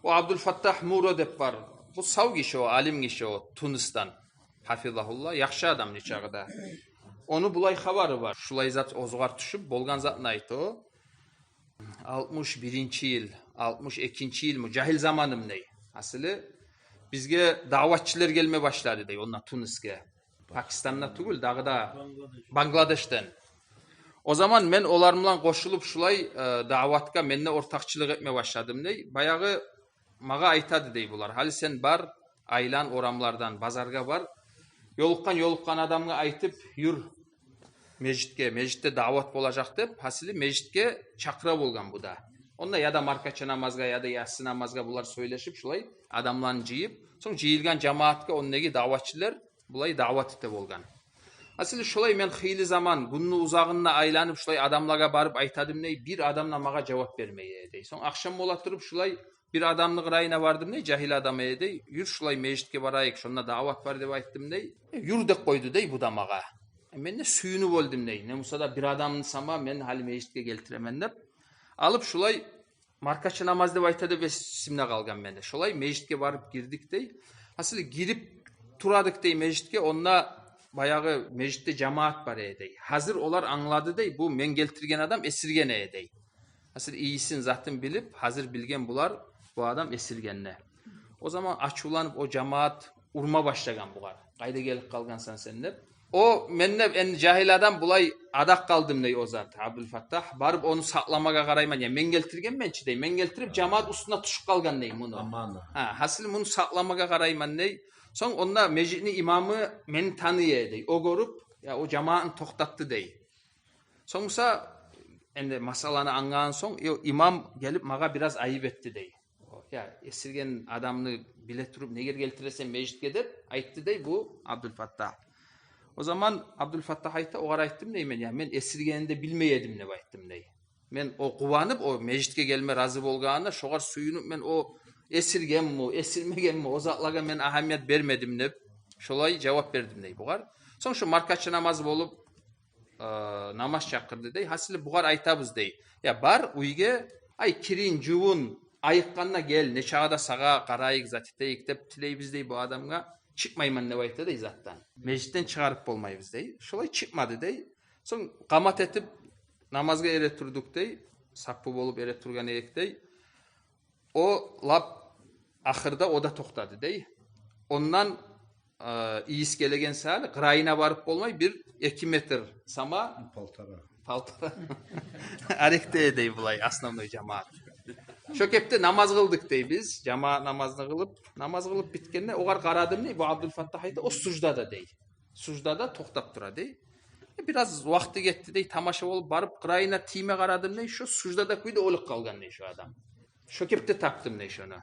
O Abdülfattah Muro dep var. Bu sav kişi o, alim kişi o, Tunus'tan. Hafizahullah, yaxşı adam neçağıda. Onu bulay xabarı var. Şulay zat ozgar düşüp, bolgan zatını aytı o. 61. yıl, 62. yıl mı? Cahil zamanım ney? Asılı bizge davatçılar gelme başladı dey, onlar Tunus'ga. Pakistan'da tugul, dağda Bangladeş'ten. O zaman men olar bilan qoşulup şulay davatka menne ortakçılık etme başladım dey. Bayağı maga aytadı dey bular. Hali sen bar, aylan oramlardan bazarga bar. Yoluqqan adamga aytıp yür mecitke, mecitте davat bolacak dep, hasili mecitke çakıra bolgan bu da. Onda ya da markaçı namazga ya da yatsı namazga bular söyleşip şulay adamlarını jiyip, soň jiyilgan jamaatga onnegi davatçılar bulay davat ete bolgan. Hasili şulay men xeyli zaman günni uzagynna aylanıp şulay adamlarga barıp aytadım ney, bir adamla maga jawap bermeye dey. Soň akşam bola turup şulay bir adamlık rayına vardım ney, jahil adama dey. Yür şulay mecitke barayık, şonda davat var dep aytdım ney. Yür dep koydu dey bu da maga. Men de suyunu boldum ney. Ne musada bir adamın sama men hali mecitke geltiremen dep. Alıp şulay markaçı namaz dep aytады ve simne kalgan mende. Şulay mecitke barıp girdik dey. Hasili girip turadık dey mecitke, onna bayağı mecitте cemaat var dey. Hazır olar anladı dey, bu men geltirgen adam esirgen dey. Hasili iyisin zaten bilip hazır bilgen bular bu adam esirgenle. O zaman açulanıp o cemaat urma başlagan bular. Kayda gelip kalgansan sen dep. O menne en jahil adam bulay adak kaldım ney o zat Abdülfattah. Barıp onu saklamaga karayman ya men geltirgen mençi dey. Men geltirip cemaat üstüne tuşup kalgan ney bunu. Ha, hasıl bunu saklamaga karayman ney. Soň onda mecitni imamı men tanıye dey. O görüp ya o cemaatın toktattı dey. Soňsa endi masalany angan soň imam gelip maga biraz ayıp etti dey. Ya esirgen adamını bile turup neger geltiresen mecitke dep aytты dey bu Abdülfattah. O zaman Abdülfattah ayta ogar aytdım ney men ya men esirgeninde bilmeyedim ne aytdım ney. Men o kuvanıp o mecitke gelme razı bolganda şogar suyunup men o esirgen mi, esirmegen mi o zatlaga men ahamiyet bermedim ne. Şolay cevap berdim ney bugar. Soň şu markaçı namaz bolup namaz çakırdı dey. Hasili bugar aytabız dey. Ya bar uyge ay kirin juwun ayıkkanna gel ne çağda sağa karayık zatiteyik dep tileybiz dey bu adamga. Çıkmayman ne aytdı dey zattan. Mecitten çıkarıp bolmayız dey. Şolay çıkmadı dey. Soň qamat etip namazga ere turduk dey. Sappı bolup ere turgan erek dey. O lap ahırda o da toktadı dey. Ondan iyis gelegen sahali qırayına barıp bolmay bir 2 metr sama paltara. Arekte dey bulay asnamnoy cemaat. Şo kepte namaz kıldık dey biz. Cama namazını kılıp, namaz kılıp bitkende ogar karadım ney bu Abdülfattah aytdı o sujdada dey. Sujdada toktap tura dey. Biraz vakti getdi dey, tamaşa bolup barıp qırayına tiyme karadım ney, şo sujdada kuyda oluk kalgan ney şu adam. Şo kepte taptım ney şonu.